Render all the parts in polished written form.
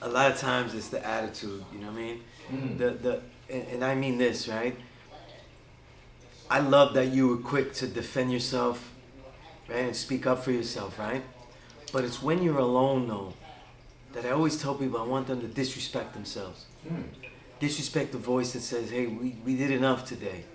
a lot of times it's the attitude, you know what I mean? And I mean this, right? I love that you were quick to defend yourself, right, and speak up for yourself, right? But it's when you're alone, though, that I always tell people I want them to disrespect themselves. Disrespect the voice that says, hey, we did enough today.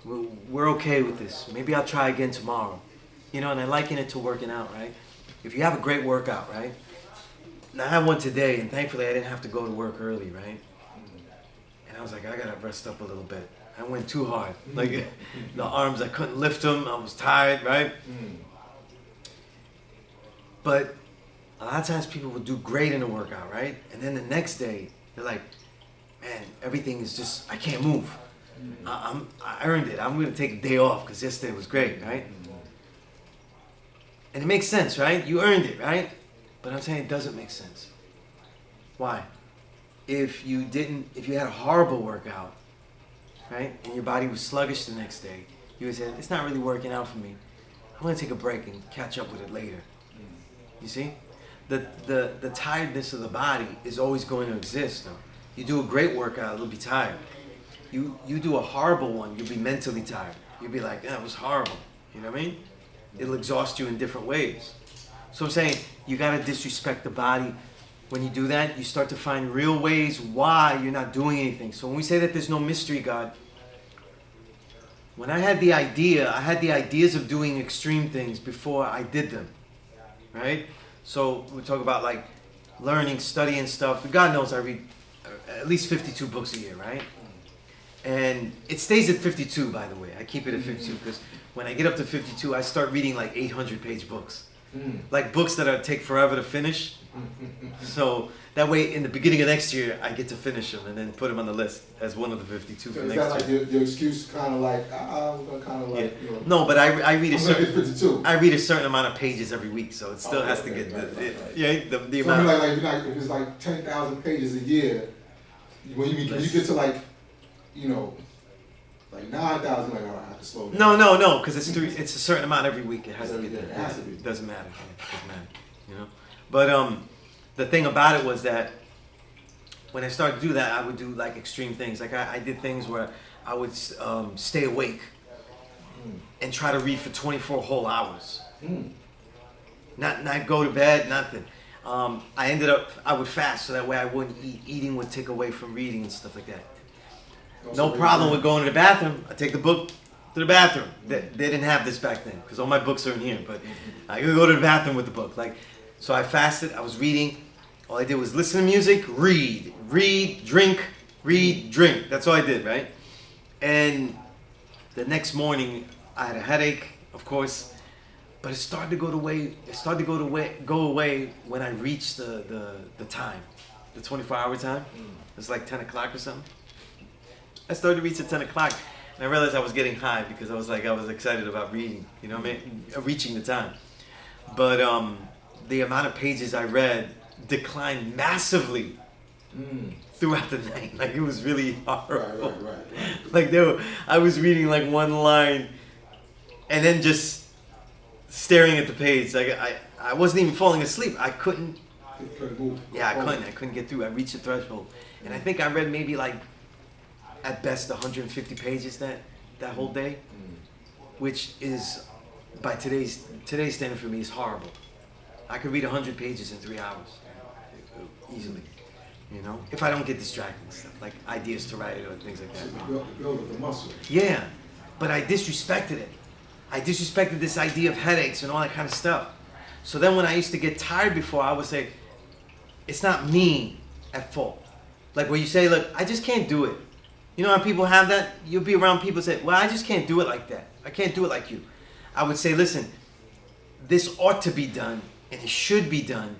We're okay with this. Maybe I'll try again tomorrow. You know, and I liken it to working out, right? If you have a great workout, right? Now I had one today, and thankfully I didn't have to go to work early, right? And I was like, I gotta rest up a little bit. I went too hard. Like the arms, I couldn't lift them. I was tired, right? But a lot of times people will do great in a workout, right? And then the next day, they're like, man, everything is just, I can't move. I earned it. I'm gonna take a day off because yesterday was great, right? And it makes sense, right? You earned it, right? But I'm saying it doesn't make sense. Why? If you had a horrible workout, right, and your body was sluggish the next day, you would say, it's not really working out for me. I'm gonna take a break and catch up with it later. You see? The tiredness of the body is always going to exist, though. You do a great workout, you'll be tired. You do a horrible one, you'll be mentally tired. You'll be like, yeah, it was horrible. You know what I mean? It'll exhaust you in different ways. So I'm saying, you gotta disrespect the body. When you do that, you start to find real ways why you're not doing anything. So when we say that there's no mystery, God, when I had the ideas of doing extreme things before I did them, right? So we talk about like learning, studying stuff. God knows I read at least 52 books a year, right? And it stays at 52, by the way. I keep it at 52 because when I get up to 52, I start reading like 800-page books. Like books that take forever to finish. So that way, in the beginning of next year, I get to finish them and then put them on the list as one of the 52 for next year. Is that like your excuse, kind of like, I'm gonna kind of like, yeah. No, but I read a certain amount of pages every week, so it still has to get the so amount. Like if it's like 10,000 pages a year, when you get to like, you know, like 9,000, like, all right, I have to slow down. No, because it's a certain amount every week. It has to get there. It has to be. It doesn't matter. You know. But the thing about it was that when I started to do that, I would do like extreme things. Like I did things where I would stay awake and try to read for 24 whole hours. Not go to bed, nothing. I would fast so that way I wouldn't eat. Eating would take away from reading and stuff like that. No problem with going to the bathroom. I take the book to the bathroom. They didn't have this back then because all my books are in here. But I could go to the bathroom with the book. Like, so I fasted. I was reading. All I did was listen to music, read, drink, read, drink. That's all I did, right? And the next morning, I had a headache, of course. But it started to go away. It started to go away when I reached the time, the 24-hour time. It's like 10 o'clock or something. I started to reach at 10 o'clock, and I realized I was getting high because I was excited about reading, you know what I mean? Reaching the time. But the amount of pages I read declined massively throughout the night. Like, it was really horrible. Right. Like, I was reading like one line, and then just staring at the page. Like, I wasn't even falling asleep. I couldn't. Yeah, I couldn't get through. I reached the threshold. And I think I read maybe like, at best, 150 pages that whole day, which is, by today's standard for me, is horrible. I could read 100 pages in 3 hours, easily, you know, if I don't get distracted and stuff, like ideas to write or things like that. Build the muscle. Yeah, but I disrespected it. I disrespected this idea of headaches and all that kind of stuff. So then when I used to get tired before, I would say, it's not me at fault. Like where you say, look, I just can't do it. You know how people have that? You'll be around people say, well, I just can't do it like that. I can't do it like you. I would say, listen, this ought to be done, and it should be done.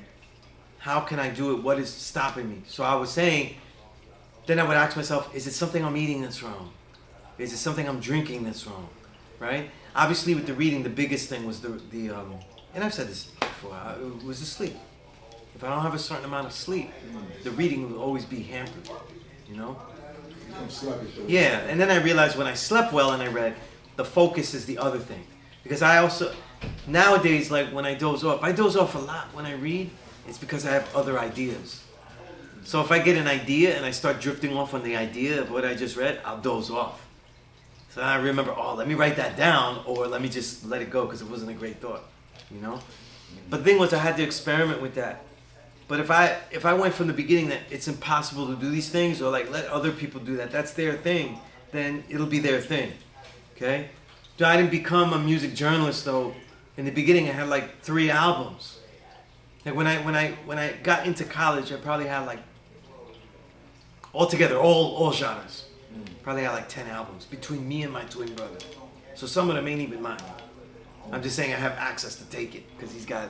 How can I do it? What is stopping me? So I was saying, then I would ask myself, is it something I'm eating that's wrong? Is it something I'm drinking that's wrong? Right? Obviously, with the reading, the biggest thing was the and I've said this before, it was the sleep. If I don't have a certain amount of sleep, the reading will always be hampered, you know? Yeah, and then I realized when I slept well and I read, the focus is the other thing. Because I also, nowadays, like when I doze off a lot when I read, it's because I have other ideas. So if I get an idea and I start drifting off on the idea of what I just read, I'll doze off. So I remember, oh, let me write that down, or let me just let it go because it wasn't a great thought, you know? But the thing was, I had to experiment with that. But if I went from the beginning that it's impossible to do these things, or like let other people do that, that's their thing, then it'll be their thing, okay? So I didn't become a music journalist though. In the beginning, I had like 3 albums. Like when I got into college, I probably had like altogether all genres. Probably had like 10 albums between me and my twin brother. So some of them ain't even mine. I'm just saying I have access to take it because he's got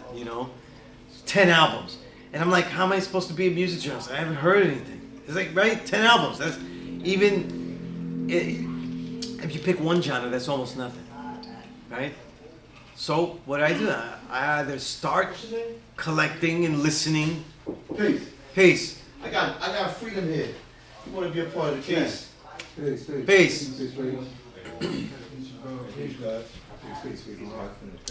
10 albums. And I'm like, how am I supposed to be a music journalist? I haven't heard anything. It's like, right, 10 albums. That's even if you pick one genre, that's almost nothing, right? So what I do, I either start collecting and listening. Peace. I got freedom here. You want to be a part of the case? Peace.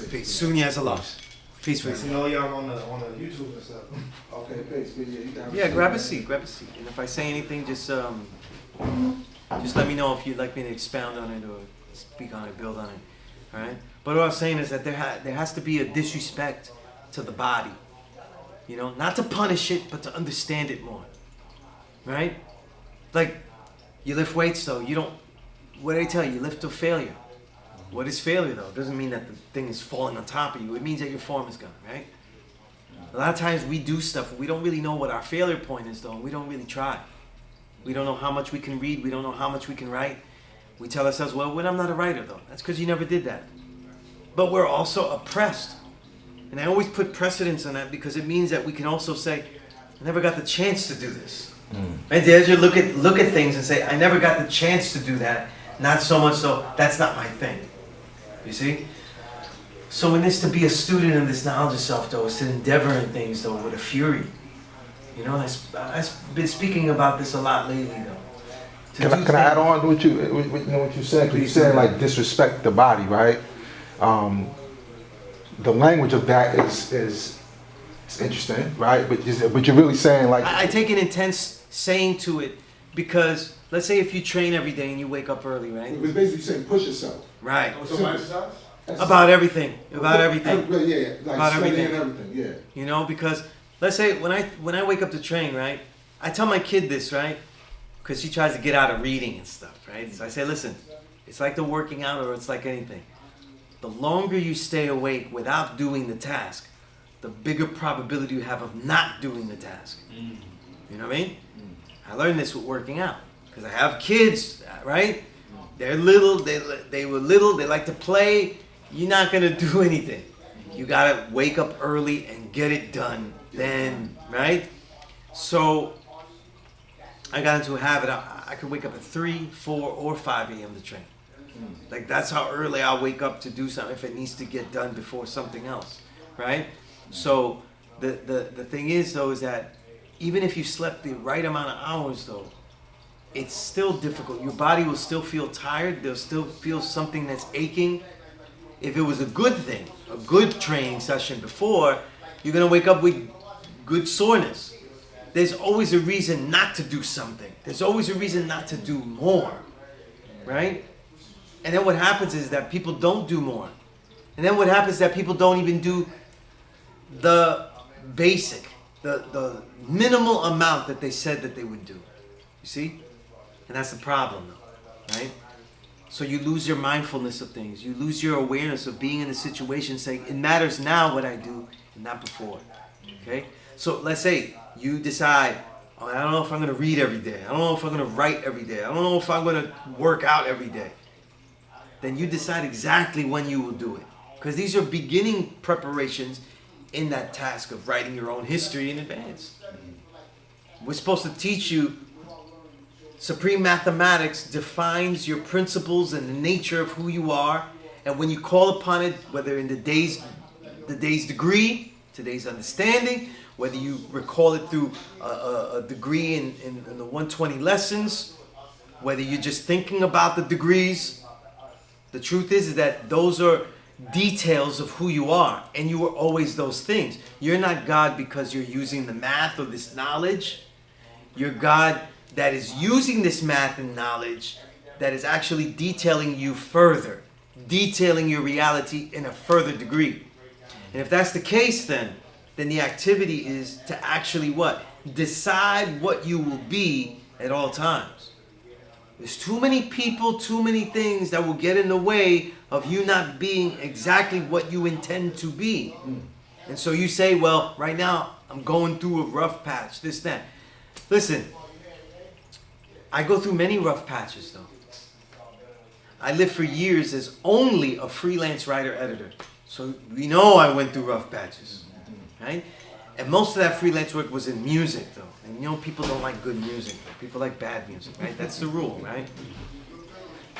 Peace. Soon as a loss. Peace. You know y'all on the YouTube and stuff. Okay, peace. Yeah, grab a seat. And if I say anything, just let me know if you'd like me to expound on it or speak on it, build on it. All right. But what I'm saying is that there has to be a disrespect to the body. Not to punish it, but to understand it more. Right? Like, you lift weights though. You don't. What did I tell you? You lift to failure. What is failure though? It doesn't mean that the thing is falling on top of you. It means that your form is gone, right? A lot of times we do stuff, we don't really know what our failure point is though, and we don't really try. We don't know how much we can read, we don't know how much we can write. We tell ourselves, well, I'm not a writer though. That's because you never did that. But we're also oppressed. And I always put precedence on that because it means that we can also say, I never got the chance to do this. Right? As you look at things and say, I never got the chance to do that. Not so much so, that's not my thing. You see? So in this, to be a student in this knowledge of self, though, is to endeavor in things, though, with a fury. I've been speaking about this a lot lately, though. Can I add on to what you said? 'Cause you said like disrespect the body, right? The language of that is interesting, right? But you're really saying like I take an intense saying to it because let's say if you train every day and you wake up early, right? It was basically saying push yourself. Right. So exercise? About everything. About everything. Yeah, like about studying everything. Yeah. Because let's say when I wake up to train, right? I tell my kid this, right? Because she tries to get out of reading and stuff, right? So I say, listen, it's like the working out or it's like anything. The longer you stay awake without doing the task, the bigger probability you have of not doing the task. You know what I mean? I learned this with working out because I have kids, right? They're little, they were little, they like to play. You're not gonna do anything. You gotta wake up early and get it done then, right? So I got into a habit. I could wake up at 3, 4, or 5 a.m. to train. Like that's how early I'll wake up to do something if it needs to get done before something else, right? So the thing is though is that even if you slept the right amount of hours though, it's still difficult. Your body will still feel tired. They'll still feel something that's aching. If it was a good thing, a good training session before, you're gonna wake up with good soreness. There's always a reason not to do something. There's always a reason not to do more, right? And then what happens is that people don't do more. And then what happens is that people don't even do the basic, the minimal amount that they said that they would do. You see? And that's the problem though, right? So you lose your mindfulness of things. You lose your awareness of being in a situation saying, it matters now what I do and not before, okay? So let's say you decide, oh, I don't know if I'm going to read every day. I don't know if I'm going to write every day. I don't know if I'm going to work out every day. Then you decide exactly when you will do it. Because these are beginning preparations in that task of writing your own history in advance. We're supposed to teach you supreme mathematics defines your principles and the nature of who you are. And when you call upon it, whether in the day's degree, today's understanding, whether you recall it through a degree in the 120 lessons, whether you're just thinking about the degrees, the truth is that those are details of who you are, and you are always those things. You're not God because you're using the math or this knowledge. You're God that is using this math and knowledge that is actually detailing you further, detailing your reality in a further degree. And if that's the case, then the activity is to actually what? Decide what you will be at all times. There's too many people, too many things that will get in the way of you not being exactly what you intend to be. And so you say, well, right now I'm going through a rough patch, this, that. Listen, I go through many rough patches though. I lived for years as only a freelance writer-editor. So we know I went through rough patches, right? And most of that freelance work was in music though. And you know, people don't like good music. People like bad music, right? That's the rule, right?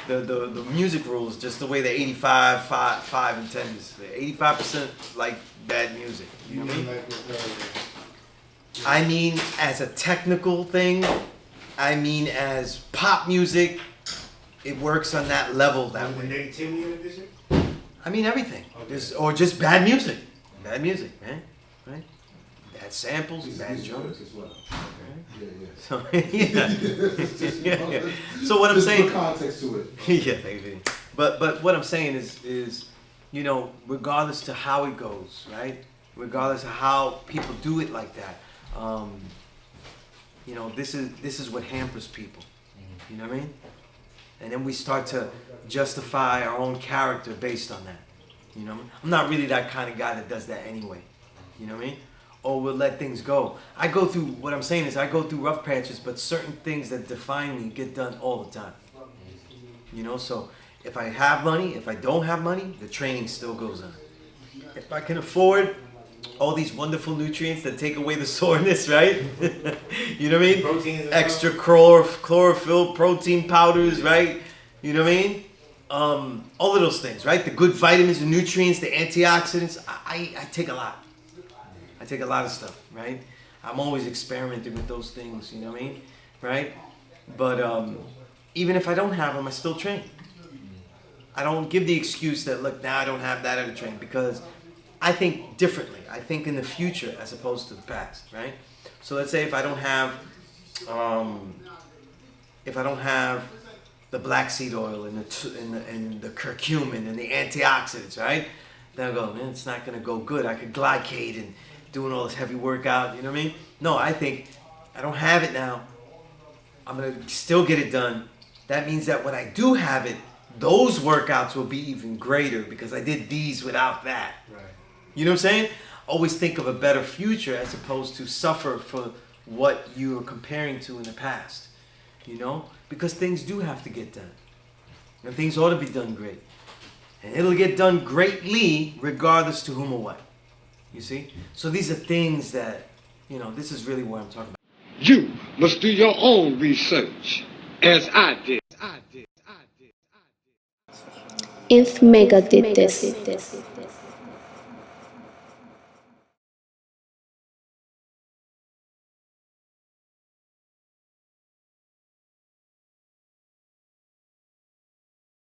The music rule is just the way the 85, 5, and 10 is. 85% like bad music. You know what I mean? I mean, as a technical thing, I mean, as pop music, it works on that level that way. Negativity of this? I mean, everything. Or just bad music. Bad music, man. Right? Bad samples, bad drums. as well. Right? Yeah, So, yeah. yeah. So what I'm Just saying. put context to it. Yeah, baby. But what I'm saying is, you know, regardless to how it goes, right? Regardless of how people do it like that, you know, this is what hampers people. You know what I mean? And then we start to justify our own character based on that. You know, I'm not really that kind of guy that does that anyway. You know what I mean? Or we'll let things go. I go through, what I'm saying is I go through rough patches, but certain things that define me get done all the time. You know, so if I have money, if I don't have money, the training still goes on. If I can afford all these wonderful nutrients that take away the soreness, right? You know what I mean? Proteins as Extra chlorophyll, protein powders, right? You know what I mean? All of those things, right? The good vitamins, the nutrients, the antioxidants. I take a lot. I take a lot of stuff, right? I'm always experimenting with those things, you know what I mean? Right? But even if I don't have them, I still train. I don't give the excuse that, look, now I don't have that at a train, because I think differently. I think in the future as opposed to the past, right? So let's say if I don't have the black seed oil and the curcumin and the antioxidants, right? Then I go, man, it's not gonna go good. I could glycate and doing all this heavy workout, you know what I mean? No, I think I don't have it now. I'm gonna still get it done. That means that when I do have it, those workouts will be even greater because I did these without that. Right. You know what I'm saying? Always think of a better future as opposed to suffer for what you are comparing to in the past. You know? Because things do have to get done. And things ought to be done great. And it'll get done greatly regardless to whom or what. You see? So these are things that, you know, this is really what I'm talking about. You must do your own research, as I did. If Mecca did this.